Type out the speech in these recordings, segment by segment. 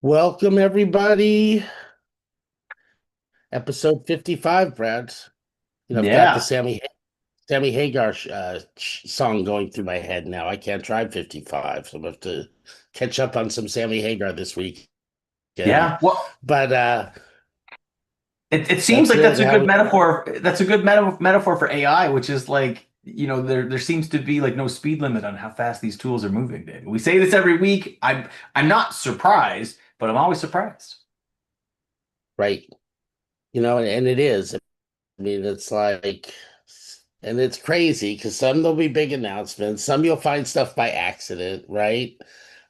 Welcome, everybody. Episode 55, Brad. I've got the Yeah, Sammy Hagar song going through my head now. I can't drive 55, so I'm going to have to catch up on some Sammy Hagar this weekend. yeah. Well, But it seems that's like it. that's a How good we, metaphor. That's a good metaphor for AI, which is like, there seems to be like no speed limit on how fast these tools are moving, David. We say this every week. I'm not surprised, but I'm always surprised. right? And it is. I mean, it's like, and it's crazy because some there'll be big announcements, some you'll find stuff by accident, right?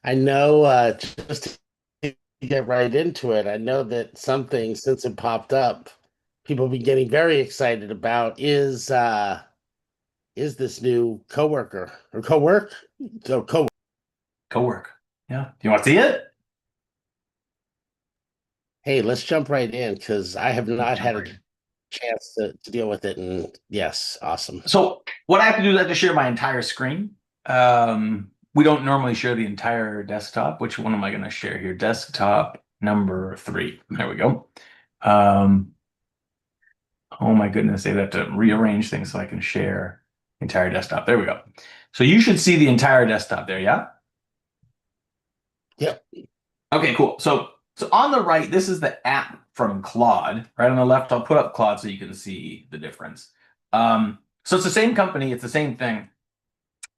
I know, just to get right into it, I know that something since it popped up, people have been getting very excited about is this new coworker or co-work? So co Co-work. Yeah. Do you want to see it? Hey, let's jump right in because I have Let's not jump had a right in. chance to deal with it. And yes, awesome. So what I have to do is I have to share my entire screen. We don't normally share the entire desktop. Which one am I going to share here? Desktop number 3. There we go. Um, Oh my goodness, they'd have to rearrange things so I can share the entire desktop. There we go. So you should see the entire desktop there, yeah? Yep. Okay, cool. So on the right, this is the app from Claude. Right on the left, I'll put up Claude so you can see the difference. So it's the same company, it's the same thing.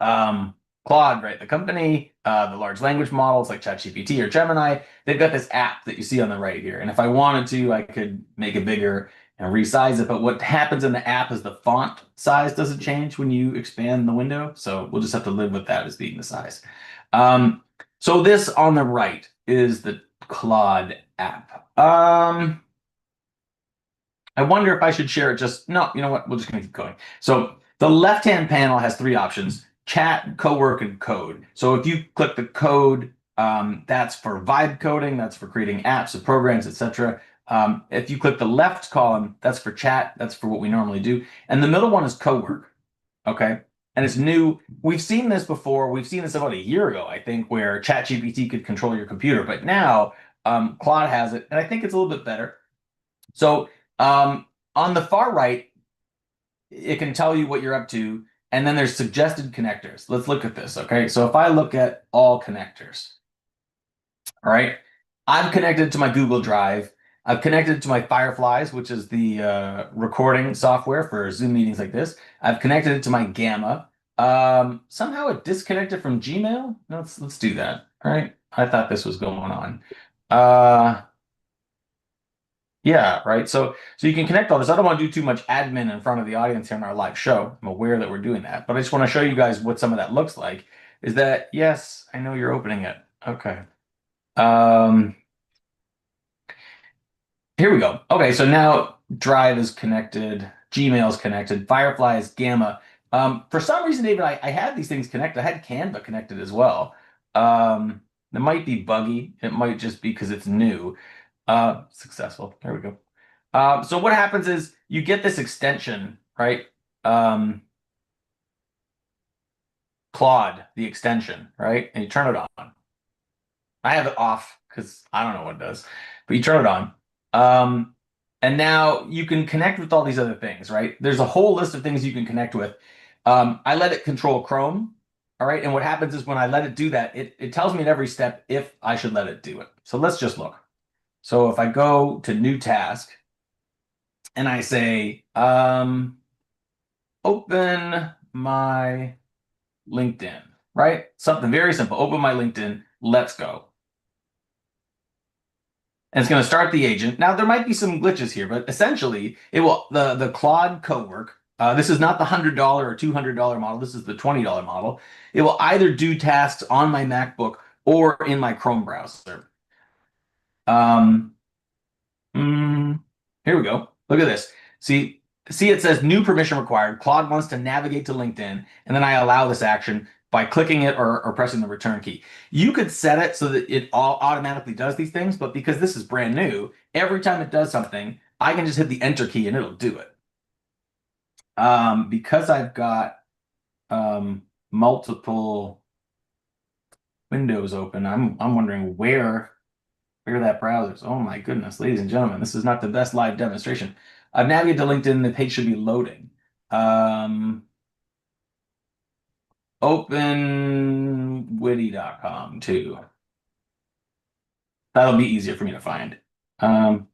Claude, right? The company, the large language models like ChatGPT or Gemini, they've got this app that you see on the right here. And if I wanted to, I could make it bigger and resize it. But what happens in the app is the font size doesn't change when you expand the window. So we'll just have to live with that as being the size. Um, so this on the right is the Claude app. I wonder if I should share it just, no, you know what? We're just going to keep going. So the left-hand panel has 3 options: chat, co-work, and code. So if you click the code, that's for vibe coding, that's for creating apps and programs, etc. If you click the left column, that's for chat, that's for what we normally do. And the middle one is co-work, okay? And it's new. We've seen this before. We've seen this about a year ago, I think, where ChatGPT could control your computer. But now Claude has it, and I think it's a little bit better. So on the far right, it can tell you what you're up to, and then there's suggested connectors. Let's look at this, okay? So if I look at all connectors, all right, I've connected to my Google Drive. I've connected to my Fireflies, which is the recording software for Zoom meetings like this. I've connected it to my Gamma. Somehow it disconnected from Gmail. Let's do that. All right. I thought this was going on. Uh, Yeah, right. So you can connect all this. I don't want to do too much admin in front of the audience here in our live show. I'm aware that we're doing that, but I just want to show you guys what some of that looks like. Is that yes, I know you're opening it. Okay. Um, Here we go. Okay, so now Drive is connected, Gmail is connected, Firefly is Gamma. For some reason, David, I had these things connected. I had Canva connected as well. It might be buggy. It might just be because it's new. Successful. There we go. So what happens is you get this extension, right? Um, Claude, the extension, right? And you turn it on. I have it off because I don't know what it does, but you turn it on. Um, and now you can connect with all these other things, right? There's a whole list of things you can connect with. I let it control Chrome. All right. And what happens is when I let it do that, it tells me at every step if I should let it do it. So let's just look. So if I go to new task and I say, open my LinkedIn, right? Something very simple. Open my LinkedIn. Let's go. And it's going to start the agent. Now there might be some glitches here, but essentially it will the Claude Co-work. This is not the $100 or $200 model. This is the $20 model. It will either do tasks on my MacBook or in my Chrome browser. Um, mm, Here we go. Look at this. See, it says new permission required. Claude wants to navigate to LinkedIn, and then I allow this action by clicking it or pressing the return key. You could set it so that it all automatically does these things, but because this is brand new, every time it does something, I can just hit the enter key and it'll do it. Because I've got multiple windows open, I'm wondering where Clear that browsers. Oh my goodness, ladies and gentlemen, this is not the best live demonstration. I've navigated to LinkedIn. The page should be loading. Open witty.com too. That'll be easier for me to find. Um,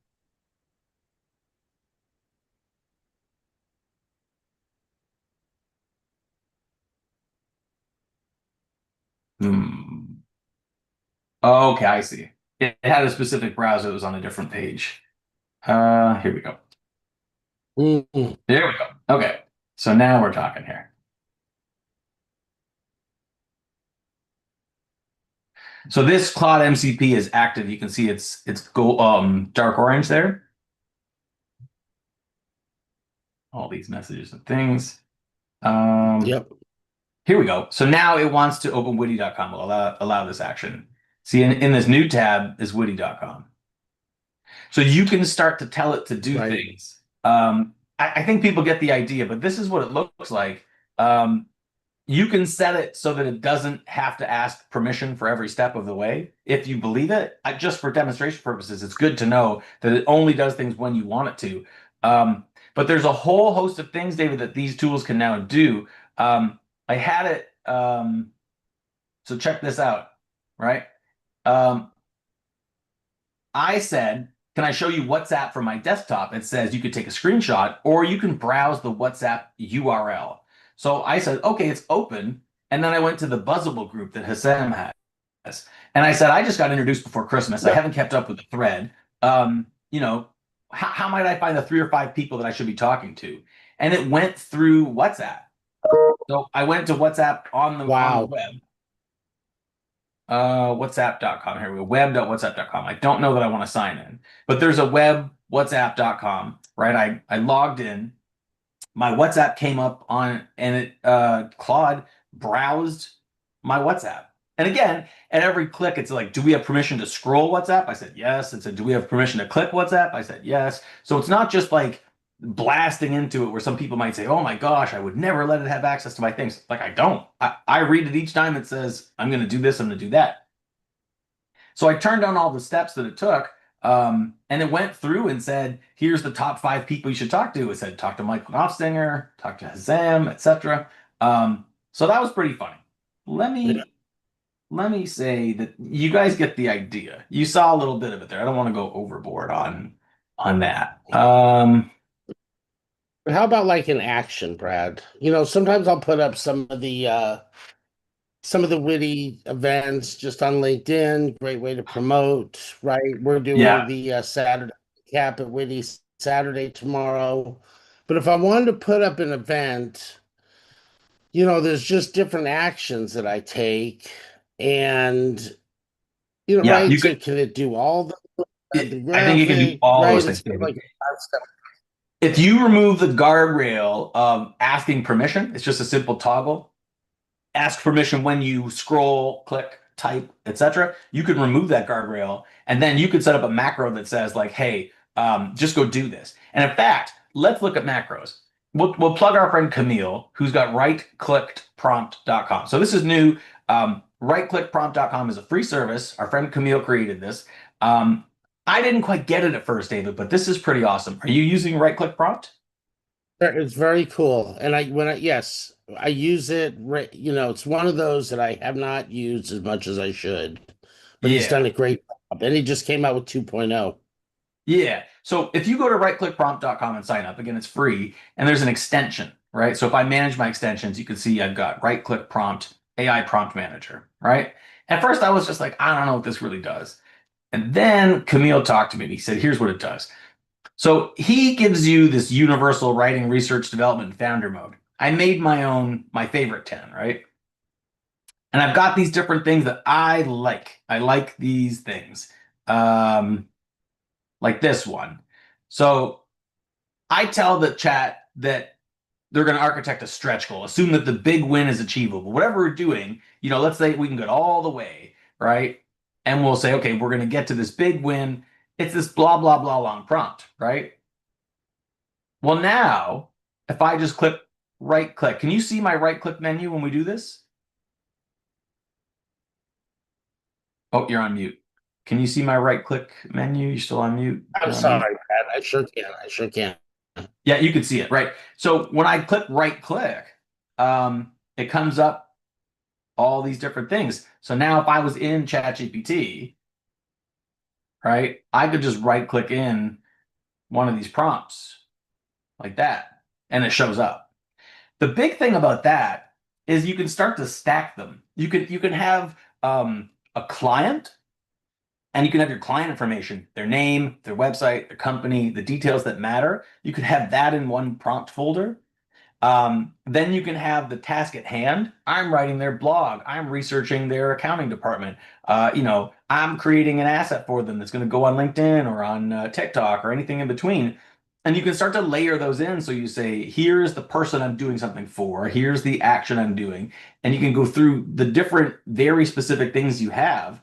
hmm. Okay, I see. It had a specific browser that was on a different page. Here we go. Mhm. There we go. Okay, so now we're talking here. So this Claude MCP is active. You can see it's gold, dark orange there. All these messages and things. Yep. Here we go. So now it wants to open witty.com. Will allow this action. See, in this new tab is witty.com. So you can start to tell it to do Right. things. I think people get the idea, but this is what it looks like. You can set it so that it doesn't have to ask permission for every step of the way. If you believe it, just for demonstration purposes, it's good to know that it only does things when you want it to. But there's a whole host of things, David, that these tools can now do. I had it. So check this out, right? Um, I said, can I show you WhatsApp from my desktop? It says you could take a screenshot or you can browse the WhatsApp URL. So I said, okay, it's open. And then I went to the Buzzable group that Hassam has. And I said, I just got introduced before Christmas. I Yep. haven't kept up with the thread. You know, how might I find the 3 or 5 people that I should be talking to? And it went through WhatsApp. So I went to WhatsApp on the Wow. web. Whatsapp.com. Here we go. Web.whatsapp.com. I don't know that I want to sign in, but there's a web whatsapp.com, right? I logged in. My WhatsApp came up on and it Claude browsed my WhatsApp. And again, at every click, it's like, do we have permission to scroll WhatsApp? I said yes. It said, do we have permission to click WhatsApp? I said yes. So it's not just like blasting into it where some people might say, oh my gosh, I would never let it have access to my things. Like I don't. I read it each time it says, I'm going to do this, I'm going to do that. So I turned down all the steps that it took, and it went through and said, here's the top 5 people you should talk to. It said, talk to Mike Knopfstinger, talk to Hazam, etc. So that was pretty funny. Let Yeah. me let me say that you guys get the idea. You saw a little bit of it there. I don't want to go overboard on that. But how about like an action, Brad? Sometimes I'll put up some of the witty events just on LinkedIn. Great way to promote, right? We're doing Yeah, the Saturday cap at Witty Saturday tomorrow. But if I wanted to put up an event, there's just different actions that I take. And, yeah. right, You so could. can it do all the I think you can do graphic, all right? those things, Instead of David. like a 5 step. If you remove the guardrail of asking permission, it's just a simple toggle. Ask permission when you scroll, click, type, etc. You could remove that guardrail, and then you could set up a macro that says like, "Hey, just go do this." And in fact, let's look at macros. We'll plug our friend Camille, who's got rightclickedprompt.com. So this is new. Rightclickprompt.com is a free service. Our friend Camille created this. Um, I didn't quite get it at first, David, but this is pretty awesome. Are you using right click prompt? It's very cool. And yes, I use it, it's one of those that I have not used as much as I should, but he's done Yeah. a great job. And he just came out with 2.0. Yeah. So if you go to rightclickprompt.com and sign up, again, it's free and there's an extension, right? So if I manage my extensions, you can see I've got right click prompt, AI prompt manager, right? At first, I was just like, I don't know what this really does. And then Camille talked to me and he said, here's what it does. So he gives you this universal writing, research, development, and founder mode. I made my own, my favorite 10, right? And I've got these different things that I like. I like these things. Um, like this one. So I tell the chat that they're going to architect a stretch goal, assume that the big win is achievable. Whatever we're doing, let's say we can get all the way, right? And we'll say, okay, we're going to get to this big win. It's this blah, blah, blah long prompt, right? Well, now, if I just click right click, can you see my right click menu when we do this? Oh, you're on mute. Can you see my right click menu? You still on mute? I'm You're on mute. sorry, Pat. I sure can. I sure can. Yeah, you can see it, right? So when I click right click, it comes up all these different things. So now if I was in ChatGPT, right, I could just right click in one of these prompts like that, and it shows up. The big thing about that is you can start to stack them. You can have a client, and you can have your client information, their name, their website, their company, the details that matter. You could have that in one prompt folder. Then you can have the task at hand. I'm writing their blog. I'm researching their accounting department. I'm creating an asset for them that's going to go on LinkedIn or on TikTok or anything in between. And you can start to layer those in. So you say, here's the person I'm doing something for. Here's the action I'm doing. And you can go through the different, very specific things you have.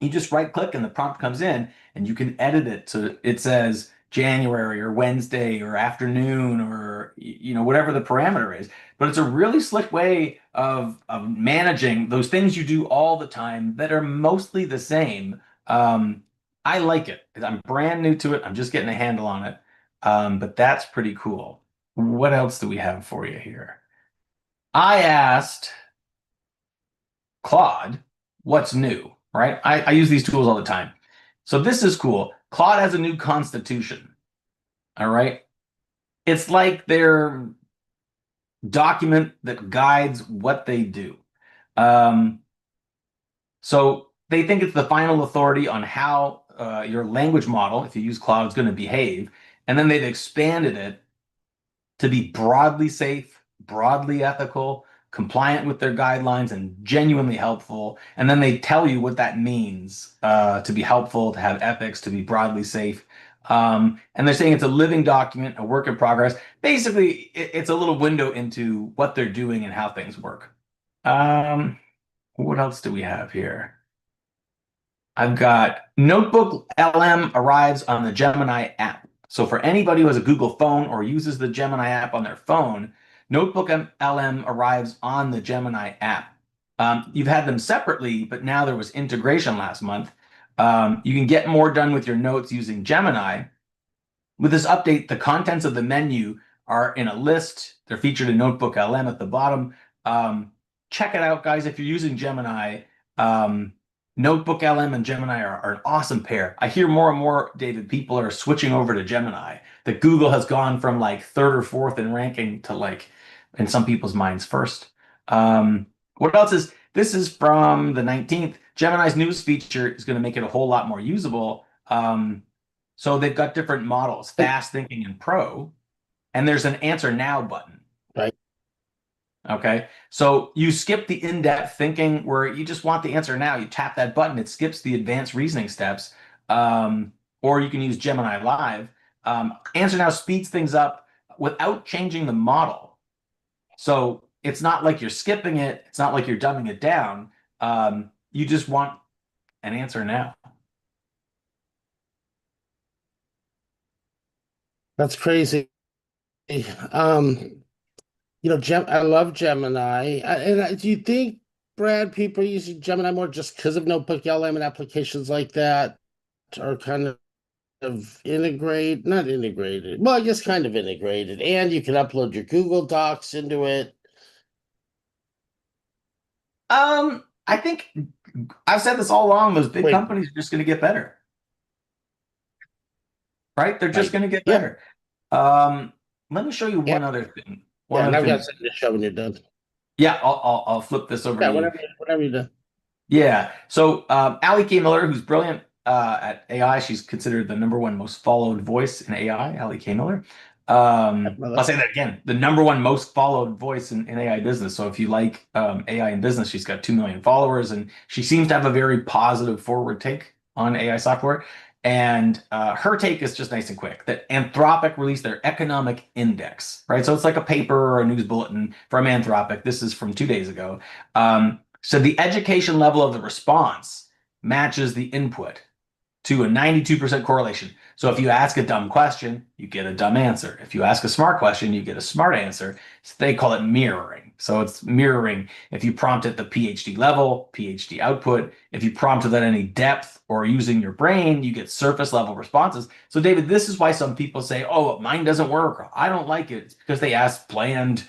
You just right click and the prompt comes in and you can edit it so it says January or Wednesday or afternoon or whatever the parameter is. But it's a really slick way of managing those things you do all the time that are mostly the same. I like it. I'm brand new to it. I'm just getting a handle on it. But that's pretty cool. What else do we have for you here? I asked Claude, what's new, right? I use these tools all the time. So this is cool. Claude has a new constitution. All right. It's like their document that guides what they do. Um, so they think it's the final authority on how your language model, if you use Claude, is going to behave. And then they've expanded it to be broadly safe, broadly ethical, compliant with their guidelines, and genuinely helpful. And then they tell you what that means to be helpful, to have ethics, to be broadly safe. And they're saying it's a living document, a work in progress. Basically, it's a little window into what they're doing and how things work. What else do we have here? I've got NotebookLM arrives on the Gemini app. So for anybody who has a Google phone or uses the Gemini app on their phone, NotebookLM arrives on the Gemini app. You've had them separately, but now there was integration last month. You can get more done with your notes using Gemini. With this update, the contents of the menu are in a list. They're featured in NotebookLM at the bottom. Check it out, guys. If you're using Gemini, NotebookLM and Gemini are an awesome pair. I hear more and more, David, people are switching over to Gemini. That Google has gone from like third or fourth in ranking to like, in some people's minds, first. What else is, this is from the 19th. Gemini's news feature is going to make it a whole lot more usable. So they've got different models, fast thinking and pro, and there's an answer now button. Right. Okay, so you skip the in-depth thinking where you just want the answer now. You tap that button, it skips the advanced reasoning steps. Or you can use Gemini Live. Answer now speeds things up without changing the model. So it's not like you're skipping it. It's not like you're dumbing it down. You just want an answer now. That's crazy. I love Gemini. Do you think, Brad, people are using Gemini more just because of NotebookLM and applications like that are kind of not integrated. Well, I guess kind of integrated. And you can upload your Google Docs into it. I think I've said this all along, those big Wait, companies are just going to get better, right? They're just right. going to get Yep. better. Let me show you Yeah. one other thing. Yeah, and I've got something to show when you're done. Yeah, I'll flip this over Yeah, to you. whatever you're done. Yeah. So Ali K. Miller, who's brilliant at AI, she's considered the #1 most followed voice in AI, Ali K. Miller. I'll say that again, the #1 most followed voice in AI business. So if you like AI in business, she's got 2 million followers, and she seems to have a very positive forward take on AI software. And her take is just nice and quick, that Anthropic released their economic index, right? So it's like a paper or a news bulletin from Anthropic. This is from 2 days ago. So the education level of the response matches the input to a 92% correlation. So if you ask a dumb question, you get a dumb answer. If you ask a smart question, you get a smart answer. So they call it mirroring. So it's mirroring. If you prompt at the PhD level, PhD output. If you prompt at any depth or using your brain, you get surface level responses. So David, this is why some people say, oh, mine doesn't work, or I don't like it. It's because they ask bland,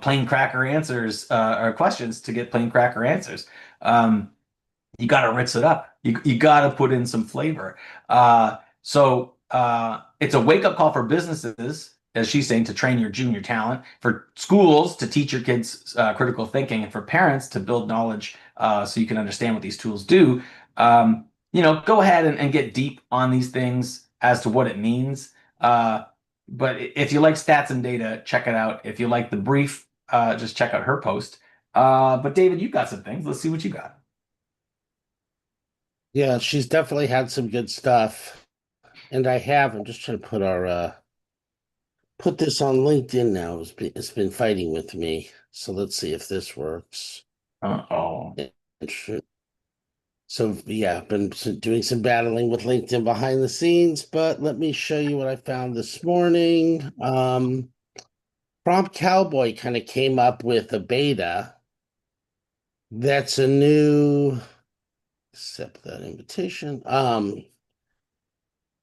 plain cracker answers or questions to get plain cracker answers. You got to rinse it up. You got to put in some flavor. So it's a wake up call for businesses, as she's saying, to train your junior talent, for schools to teach your kids critical thinking, and for parents to build knowledge so you can understand what these tools do. Go ahead and get deep on these things as to what it means. But if you like stats and data, check it out. If you like the brief, just check out her post. But David, you've got some things. Let's see what you got. Yeah, she's definitely had some good stuff. And I'm just trying to put this on LinkedIn now. It's been fighting with me. So let's see if this works. Uh-oh. So yeah, I've been doing some battling with LinkedIn behind the scenes, but let me show you what I found this morning. Prompt Cowboy kind of came up with a beta that's a new, accept that invitation.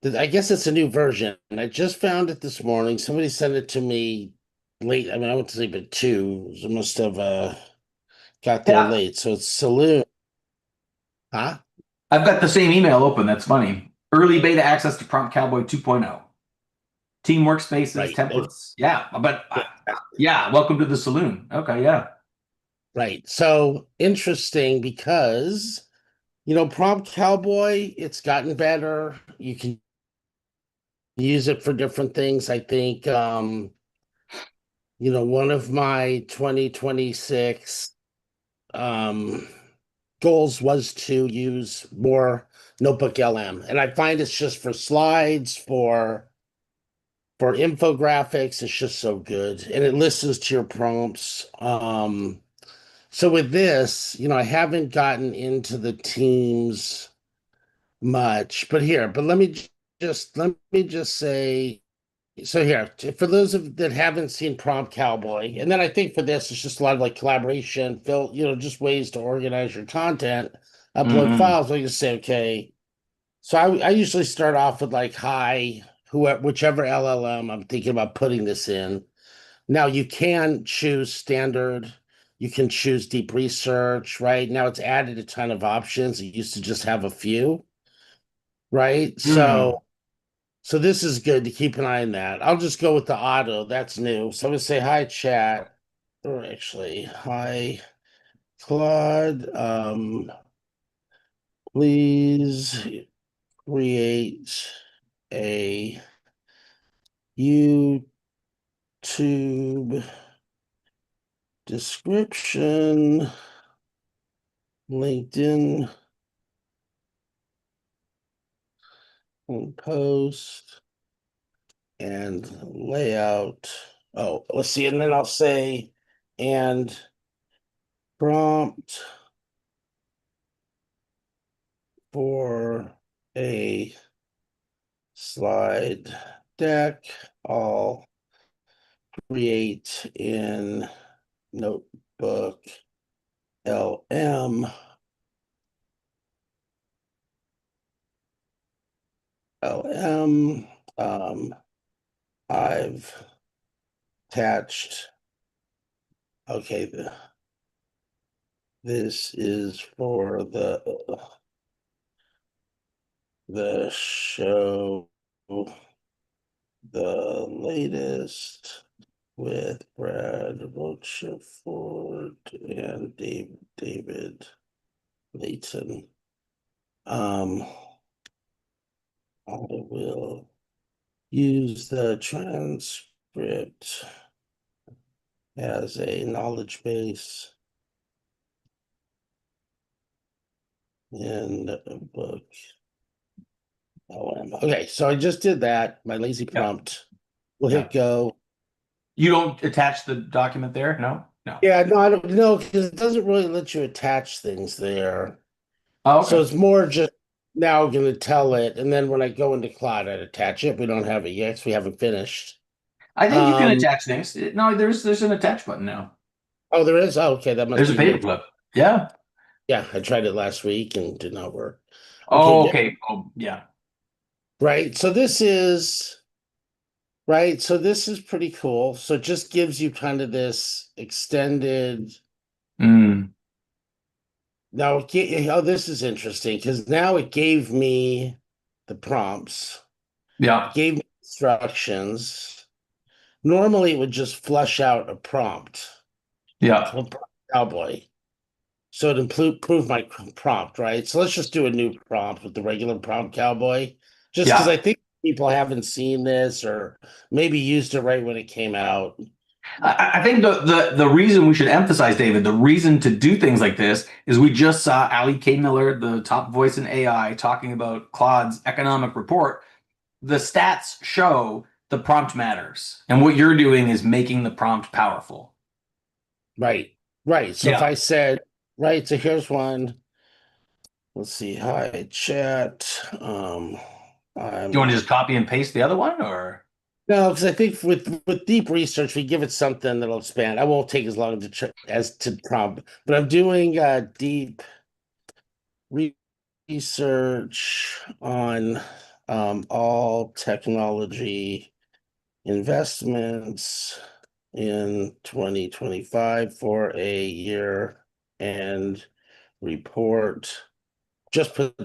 I guess it's a new version. I just found it this morning. Somebody sent it to me late. I mean, I went to sleep at 2. So I must have got there Yeah, late. So it's Saloon. Huh? I've got the same email open. That's funny. Early beta access to Prompt Cowboy 2.0. Team workspaces, Right. templates. Yeah, but Yeah. yeah, welcome to the saloon. Okay, yeah. Right. So interesting because, Prompt Cowboy, it's gotten better. You can use it for different things. I think, one of my 2026 um goals was to use more NotebookLM. And I find it's just for slides, for infographics, it's just so good. And it listens to your prompts. So with this, I haven't gotten into the teams much, but let me just say, so here, for those that haven't seen Prompt Cowboy, and then I think for this, it's just a lot of like collaboration, just ways to organize your content, upload Hmm. files. I just say, okay. So I usually start off with like, hi, whichever LLM I'm thinking about putting this in. Now you can choose standard, you can choose deep research, right? Now it's added a ton of options. It used to just have a few, right? Hmm. So this is good to keep an eye on that. I'll just go with the auto. That's new. So I'm gonna say hi, chat. Or actually, hi, Claude. Please create a YouTube description, LinkedIn post, and layout. Oh, let's see. And then I'll say, and prompt for a slide deck. I'll create in Notebook LM. LM. I've attached. Okay, this is for the show, the latest with Brad Rochefort and David Layton. I will use the transcript as a knowledge base in the book. Okay, so I just did that. My lazy Yeah, prompt. We'll yeah. hit go. You don't attach the document there? No? No. Yeah, no, I don't know because it doesn't really let you attach things there. Oh, So okay. it's more just now going to tell it, and then when I go into Cloud, I'd attach it. We don't have it yet, so we haven't finished. I think you can Um, attach things. No, there's an attach button now. Oh, there is? Oh, okay, that must There's a be new. paperclip. Yeah. Yeah, I tried it last week and did not work. Okay, Oh, yeah, okay. Oh, yeah. right. So this is right. So this is pretty cool. So it just gives you kind of this extended. Mm, Now, oh, this is interesting because now it gave me the prompts. It yeah. gave me instructions. Normally, it would just flush out a prompt Yeah. from Cowboy. So it improve my prompt, right? So let's just do a new prompt with the regular prompt Cowboy, just because Yeah. I think people haven't seen this or maybe used it right when it came out. I think the reason we should emphasize, David, the reason to do things like this is we just saw Ali K. Miller, the top voice in AI, talking about Claude's economic report. The stats show the prompt matters. And what you're doing is making the prompt powerful. Right, right. So if Yeah. I said, right, so here's one. Let's see. Hi, chat. Do you want I'm to just copy and paste the other one or? no, because I think with deep research, we give it something that'll expand. I won't take as long to as to prompt, but I'm doing deep research on all technology investments in 2025 for a year and report. Just put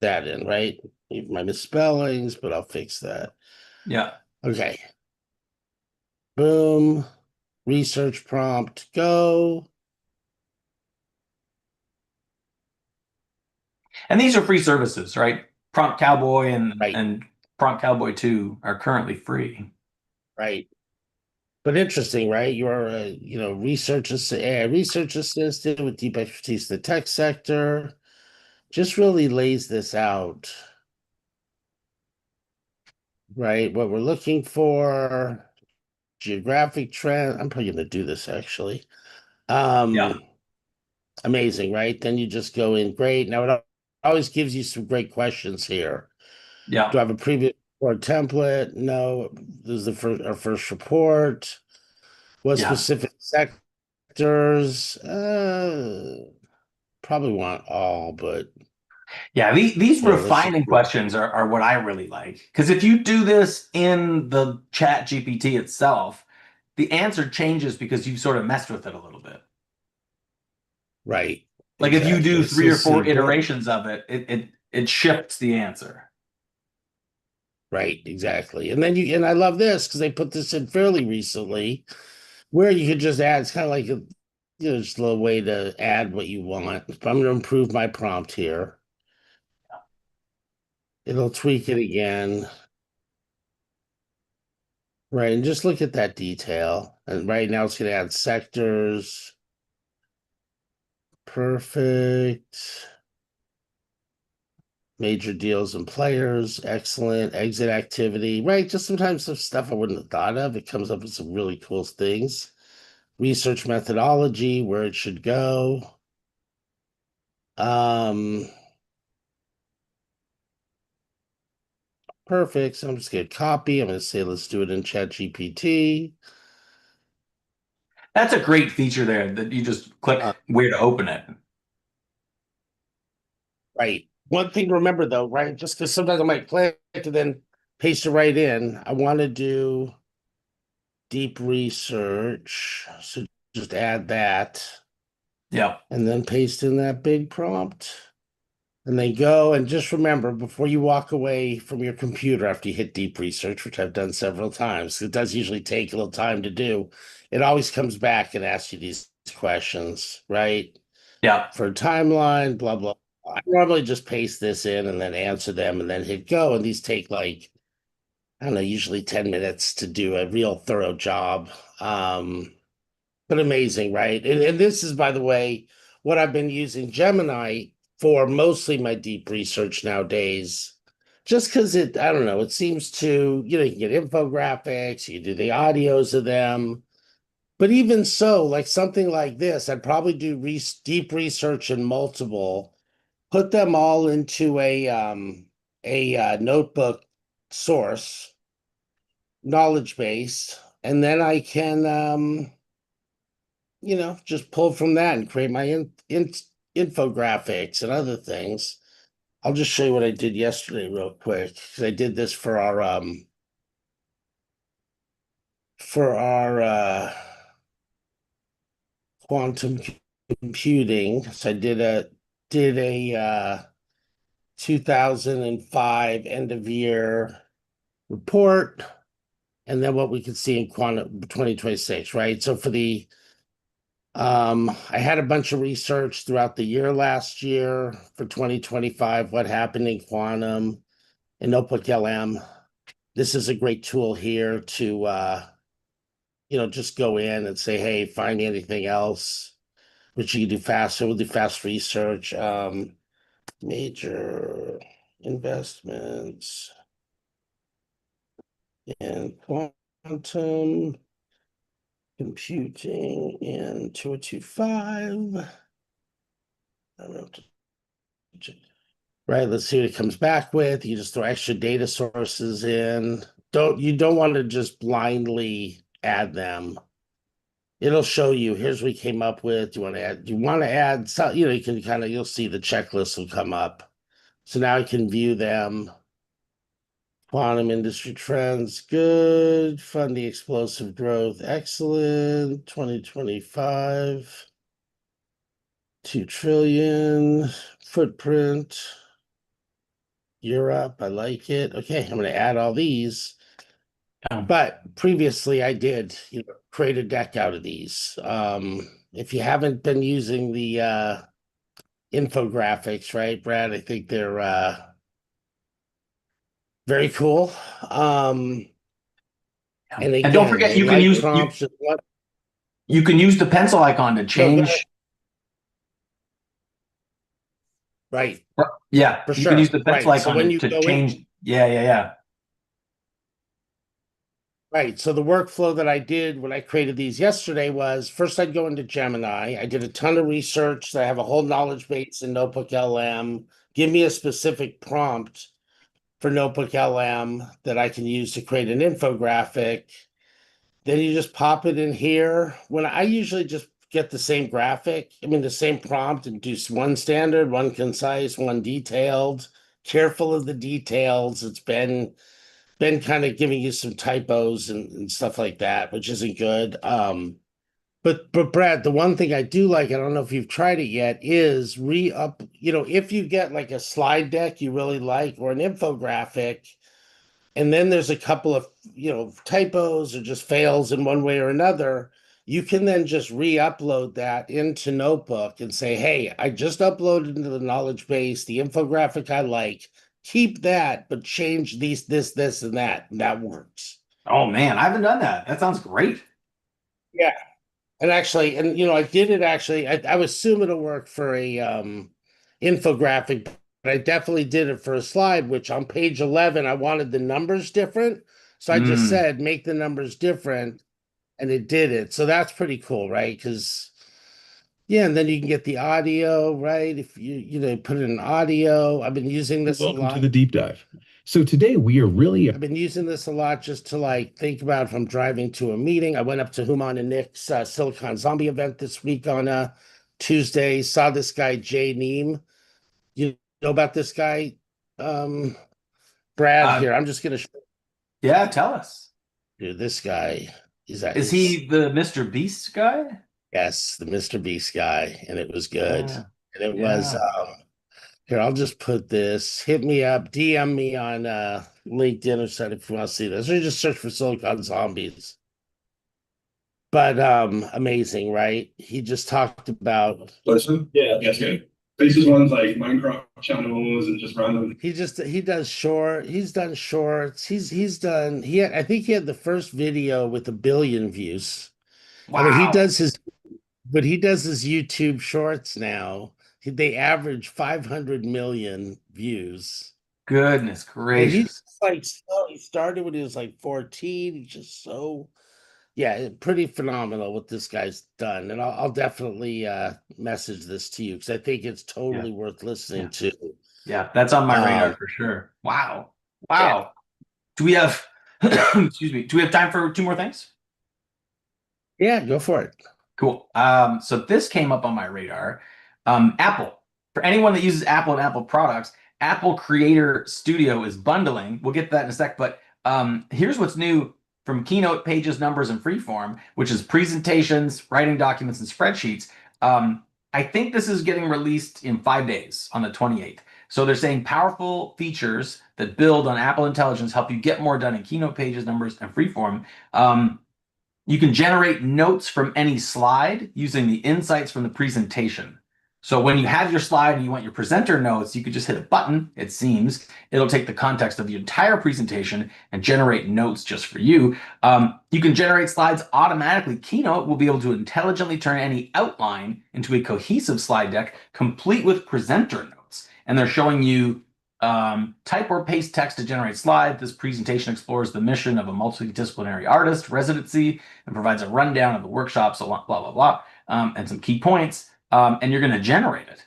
that in, right? My misspellings, but I'll fix that. Yeah. Okay. Boom. Research prompt, go. And these are free services, right? Prompt Cowboy Right, and Prompt Cowboy 2 are currently free. right. But interesting, right? You're a AI research assistant with deep expertise in the tech sector. Just really lays this out, right? What we're looking for, geographic trend. I'm probably going to do this actually. Yeah. Um, Amazing, right? Then you just go in, great. Now it always gives you some great questions here. Do I Yeah. have a previous report template? No. This is our first report. What Yeah. specific sectors? Probably want all, but Yeah, these hey, let's just refining do it. questions are what I really like. Because if you do this in the chat GPT itself, the answer changes because you've sort of messed with it a little bit. Right. Like if you do Exactly. three So or four simple. iterations of it, it shifts the answer. Right, exactly. And I love this because they put this in fairly recently where you could just add, it's kind of like just a little way to add what you want. If I'm going to improve my prompt here, it'll tweak it again. Right. And just look at that detail. And right now it's going to add sectors. Perfect. Major deals and players. Excellent. Exit activity. Right. Just sometimes some stuff I wouldn't have thought of. It comes up with some really cool things. Research methodology, where it should go. Um, Perfect. So I'm just going to copy. I'm going to say, let's do it in Chat GPT. That's a great feature there that you just click where to open it. Right. One thing to remember though, right? Just because sometimes I might click and then paste it right in. I want to do deep research. So just add that Yeah. and then paste in that big prompt. And then go and just remember before you walk away from your computer after you hit deep research, which I've done several times, it does usually take a little time to do. It always comes back and asks you these questions, right? Yeah. For a timeline, blah, blah. I normally just paste this in and then answer them and then hit go. And these take like, I don't know, usually 10 minutes to do a real thorough job. But amazing, right? And this is, by the way, what I've been using Gemini for mostly my deep research nowadays. Just because I don't know, it seems to, you can get infographics, you do the audios of them. But even so, like something like this, I'd probably do deep research in multiple, put them all into a notebook source, knowledge base, and then I can just pull from that and create my infographics and other things. I'll just show you what I did yesterday real quick, because I did this for our quantum computing. So I did a 2005 end of year report, and then what we could see in quantum 2026, right? So I had a bunch of research throughout the year last year for 2025, what happened in quantum and NotebookLM. This is a great tool here to just go in and say, hey, find anything else, which you can do faster. We'll do fast research. Major investments in quantum computing in 2025. I don't know. Right, let's see what it comes back with. You just throw extra data sources in. You don't want to just blindly add them. It'll show you, here's what we came up with. Do you want to add some, you can you'll see the checklist will come up. So now I can view them. Quantum industry trends, good. Funding explosive growth, excellent. 2025, 2 trillion. Footprint, Europe, I like it. Okay, I'm going to add all these. But previously I did, create a deck out of these. If you haven't been using the infographics, right, Brad? I think they're very cool. And And don't again, forget, they like prompts. you can use the pencil icon to No, go change. ahead. Right. Yeah, For you can use sure. the pencil Right. So icon when you to go in, change. Yeah. right. So the workflow that I did when I created these yesterday was first I'd go into Gemini. I did a ton of research. So I have a whole knowledge base in NotebookLM. Give me a specific prompt for NotebookLM that I can use to create an infographic. Then you just pop it in here. When I usually just get the same graphic, the same prompt, and do one standard, one concise, one detailed, careful of the details. It's been kind of giving you some typos and stuff like that, which isn't good. But Brad, the one thing I do like, I don't know if you've tried it yet, is re-up, if you get like a slide deck you really like or an infographic, and then there's a couple of, typos or just fails in one way or another, you can then just re-upload that into Notebook and say, hey, I just uploaded into the knowledge base the infographic I like. Keep that, but change this, and that. And that works. Oh man, I haven't done that. That sounds great. Yeah. I did it actually. I would assume it'll work for a infographic, but I definitely did it for a slide, which on page 11, I wanted the numbers different. So I just Mm. said, make the numbers different, and it did it. So that's pretty cool, right? Because yeah, and then you can get the audio, right? If you put in audio. I've been using this a Welcome to lot. the deep dive. So today we are really I've been using this a lot just to think about if I'm driving to a meeting. I went up to Human and Nick's Silicon Zombie event this week on Tuesday. Saw this guy Jay Neem. You know about this guy, um, Brad? Uh, Here, I'm just gonna show yeah, tell us. you this guy. Is He's he the MrBeast guy? yes, the MrBeast guy, and it was good. Yeah. And it was Yeah. here. I'll just put this. Hit me up, DM me on LinkedIn or something if you want to see this, or just search for Silicon Zombies. But amazing, right? He just talked about listen. Yeah, that's good. Faces runs like Minecraft channels and just random. he does he's done shorts. He's done I think he had the first video with 1 billion views. And Wow. when he does his YouTube shorts now, they average 500 million views. Goodness And he's gracious. he started when he was like 14. He's just so yeah, pretty phenomenal what this guy's done. And I'll definitely message this to you because I think it's Yeah. totally worth listening Yeah. to. Yeah. That's on my radar Um, for sure. Wow. yeah, Wow. Do we have, yeah, excuse me, do we have time for two more things? yeah, go for it. Cool. So this came up on my radar. Apple. For anyone that uses Apple and Apple products, Apple Creator Studio is bundling. We'll get to that in a sec, but here's what's new from Keynote, Pages, Numbers, and Freeform, which is presentations, writing documents, and spreadsheets. I think this is getting released in 5 days on the 28th. So they're saying powerful features that build on Apple Intelligence help you get more done in Keynote, Pages, Numbers, and Freeform. You can generate notes from any slide using the insights from the presentation. So when you have your slide and you want your presenter notes, you could just hit a button, it seems. It'll take the context of the entire presentation and generate notes just for you. You can generate slides automatically. Keynote will be able to intelligently turn any outline into a cohesive slide deck, complete with presenter notes. And they're showing you type or paste text to generate slides. This presentation explores the mission of a multidisciplinary artist residency and provides a rundown of the workshop, so blah, blah, blah, and some key points. And you're going to generate it.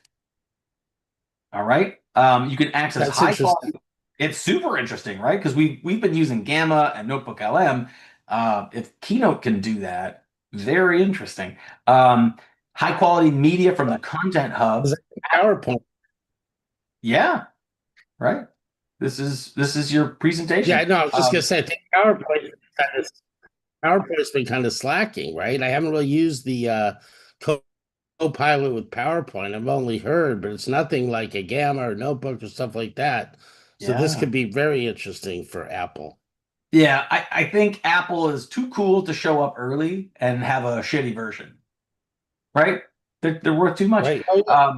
All right. You can access high quality. It's super interesting, right? Because we've been using Gamma and NotebookLM. If Keynote can do that, very interesting. High quality media from the Content Hub. PowerPoint. Yeah. Right. This is your presentation. Yeah, no, I was just gonna say, I think PowerPoint's been kind of slacking, right? I haven't really used the Copilot with PowerPoint. I've only heard, but it's nothing like a Gamma or Notebook or stuff like that. So this could be very interesting for Apple. Yeah, I think Apple is too cool to show up early and have a shitty version. Right? They're worth too much. Right. Oh, yeah.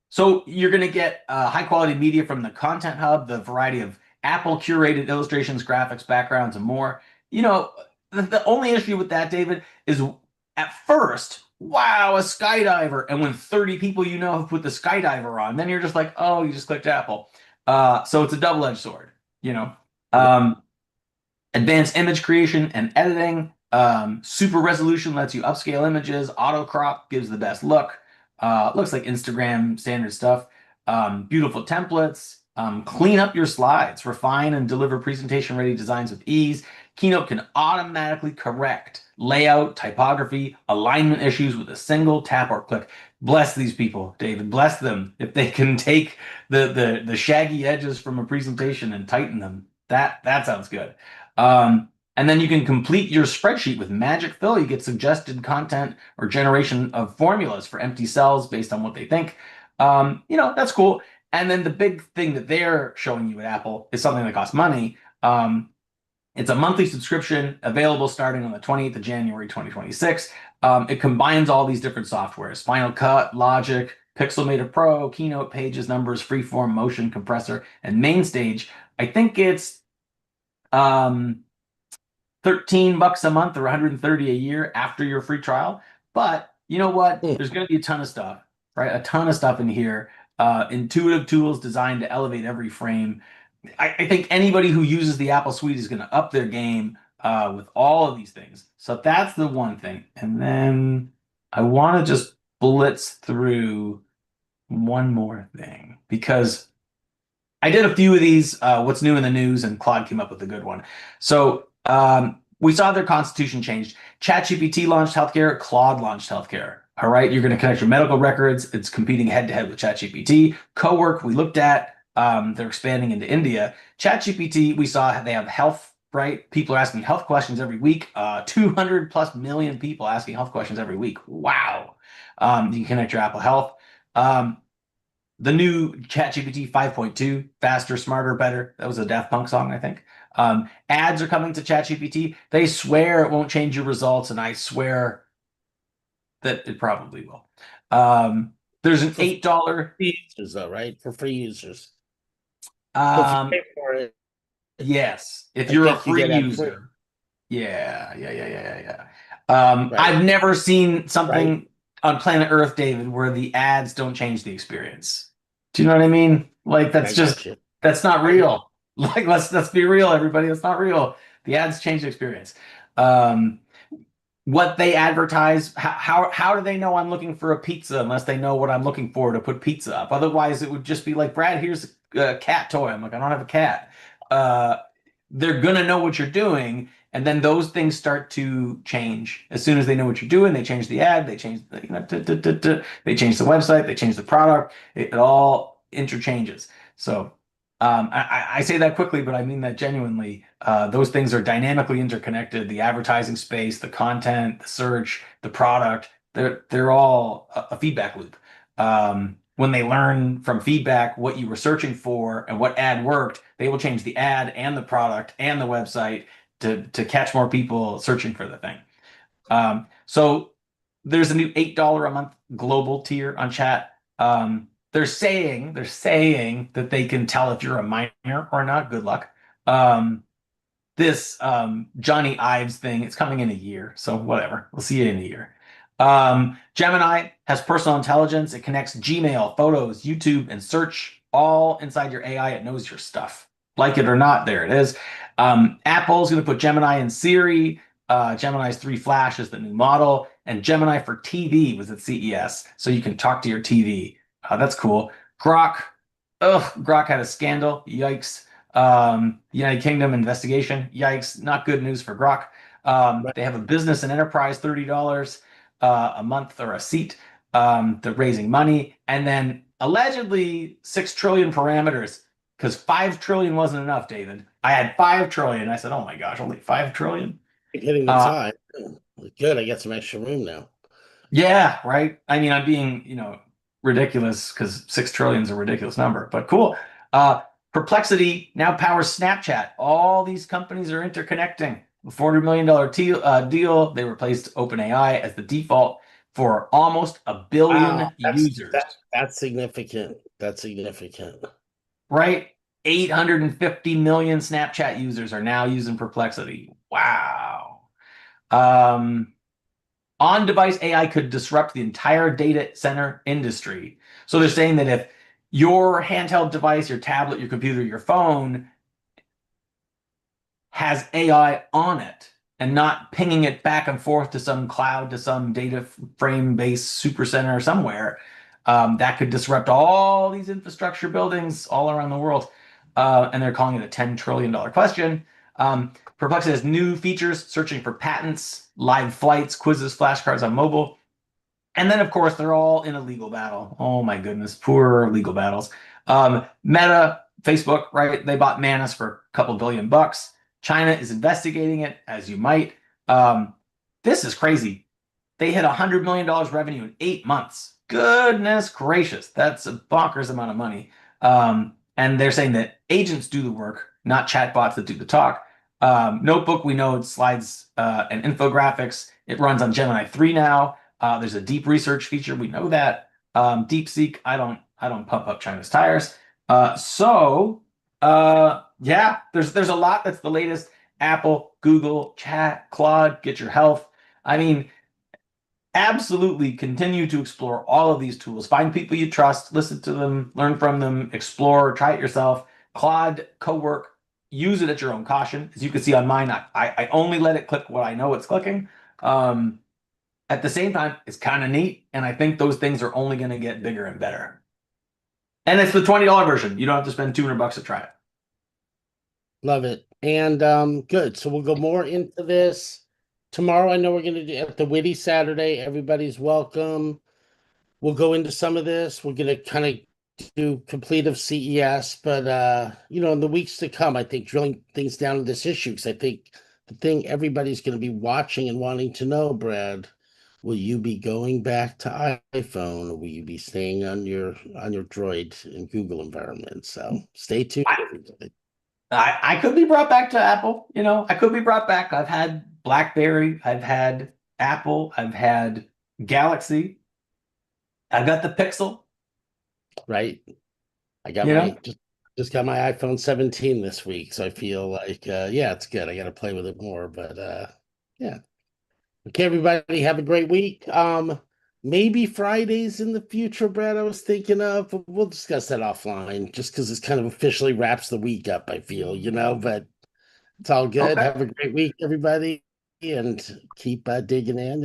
So you're going to get high quality media from the Content Hub, the variety of Apple curated illustrations, graphics, backgrounds, and more. You know, the only issue with that, David, is at first, wow, a skydiver. And when 30 people you know have put the skydiver on, then you're just like, oh, you just clicked Apple. So it's a double-edged sword, you know. Advanced image creation and editing. Super resolution lets you upscale images. Auto crop gives the best look. Looks like Instagram standard stuff. Beautiful templates. Clean up your slides. Refine and deliver presentation-ready designs with ease. Keynote can automatically correct layout, typography, alignment issues with a single tap or click. Bless these people, David. Bless them if they can take the shaggy edges from a presentation and tighten them. That sounds good. And then you can complete your spreadsheet with magic fill. You get suggested content or generation of formulas for empty cells based on what they think. You know, that's cool. And then the big thing that they're showing you at Apple is something that costs money. It's a monthly subscription available starting on the 28th of January, 2026. It combines all these different softwares: Final Cut, Logic, Pixelmator Pro, Keynote, Pages, Numbers, Freeform, Motion, Compressor, and Mainstage. I think it's $13 a month or $130 a year after your free trial. But you know what? There's going to be a ton of stuff, right? A ton of stuff in here. Intuitive tools designed to elevate every frame. I think anybody who uses the Apple Suite is going to up their game with all of these things. So that's the one thing. And then I want to just blitz through one more thing, because I did a few of these, what's new in the news, and Claude came up with a good one. So we saw their constitution changed. ChatGPT launched healthcare. Claude launched healthcare. All right, you're going to connect your medical records. It's competing head-to-head with ChatGPT. Co-work, we looked at. They're expanding into India. ChatGPT, we saw they have health, right? People are asking health questions every week. 200 plus million people asking health questions every week. Wow. You can connect your Apple Health. The new ChatGPT 5.2, faster, smarter, better. That was a Daft Punk song, I think. Ads are coming to ChatGPT. They swear it won't change your results, and I swear that it probably will. There's an $8 users, though, right? For free users. If you pay for it, yes, if you're a free user. Yeah. Right. I've never seen something on planet Earth, David, where the ads don't change the experience. Do you know what I mean? Like, that's not real. Like, let's be real, everybody. That's not real. The ads change the experience. What they advertise, how do they know I'm looking for a pizza unless they know what I'm looking for to put pizza up? Otherwise, it would just be like, Brad, here's a cat toy. I'm like, I don't have a cat. they're gonna know what you're doing, and then those things start to change. As soon as they know what you're doing, they change the ad, they change the, they change the website, they change the product. It all interchanges. So I say that quickly, but I mean that genuinely. Those things are dynamically interconnected. The advertising space, the content, the search, the product, they're all a feedback loop. When they learn from feedback what you were searching for and what ad worked, they will change the ad and the product and the website to catch more people searching for the thing. So there's a new $8 a month global tier on chat. They're saying that they can tell if you're a minor or not. Good luck. This Johnny Ives thing, it's coming in a year, so whatever. We'll see it in a year. Gemini has personal intelligence. It connects Gmail, photos, YouTube, and search all inside your AI. It knows your stuff. Like it or not, there it is. Apple's going to put Gemini in Siri. Gemini's 3 Flash is the new model. And Gemini for TV was at CES, so you can talk to your TV. That's cool. Grok. Grok had a scandal. Yikes. United Kingdom investigation. Yikes. Not good news for Grok. They have a business and enterprise, $30 a month or a seat. They're raising money. And then allegedly 6 trillion parameters, because 5 trillion wasn't enough, David. I had 5 trillion. I said, oh my gosh, only 5 trillion? Hitting the time. Good, I got some extra room now. Yeah, right. I mean, I'm being, ridiculous because 6 trillion is a ridiculous number, but cool. Perplexity now powers Snapchat. All these companies are interconnecting. A $400 million deal. They replaced OpenAI as the default for almost 1 billion users. That's significant. That's significant. Right? 850 million Snapchat users are now using Perplexity. Wow. On-device AI could disrupt the entire data center industry. So they're saying that if your handheld device, your tablet, your computer, your phone has AI on it and not pinging it back and forth to some cloud, to some data frame-based supercenter somewhere, that could disrupt all these infrastructure buildings all around the world. And they're calling it a $10 trillion question. Perplexity has new features, searching for patents, live flights, quizzes, flashcards on mobile. And then, of course, they're all in a legal battle. Oh, my goodness. Poor legal battles. Meta, Facebook, right? They bought Manus for a couple $billion. China is investigating it, as you might. This is crazy. They hit $100 million revenue in 8 months. Goodness gracious. That's a bonkers amount of money. And they're saying that agents do the work, not chatbots that do the talk. Notebook, we know it slides and infographics. It runs on Gemini 3 now. There's a deep research feature. We know that. DeepSeek, I don't pump up China's tires. Yeah, there's a lot that's the latest. Apple, Google, Chat, Claude, Get Your Health. I mean, absolutely continue to explore all of these tools. Find people you trust, listen to them, learn from them, explore, try it yourself. Claude Co-work, use it at your own caution. As you can see on mine, I only let it click what I know it's clicking. At the same time, it's kind of neat, and I think those things are only going to get bigger and better. And it's the $20 version. You don't have to spend $200 to try it. Love it. And good. So we'll go more into this tomorrow. I know we're going to do at the WITI Saturday. Everybody's welcome. We'll go into some of this. We're going to kind of do complete of CES, but in the weeks to come, I think drilling things down to this issue, because I think the thing everybody's going to be watching and wanting to know, Brad, will you be going back to iPhone, or will you be staying on your Droid and Google environment? So stay tuned. I could be brought back to Apple. I could be brought back. I've had BlackBerry. I've had Apple. I've had Galaxy. I've got the Pixel. Right. I got just got my iPhone 17 this week, so I feel like it's good. I got to play with it more, but yeah. Okay, everybody, have a great week. Maybe Fridays in the future, Brad, I was thinking of. We'll discuss that offline, just because it's kind of officially wraps the week up, I feel, but it's all good. Okay. Have a great week, everybody, and keep digging in.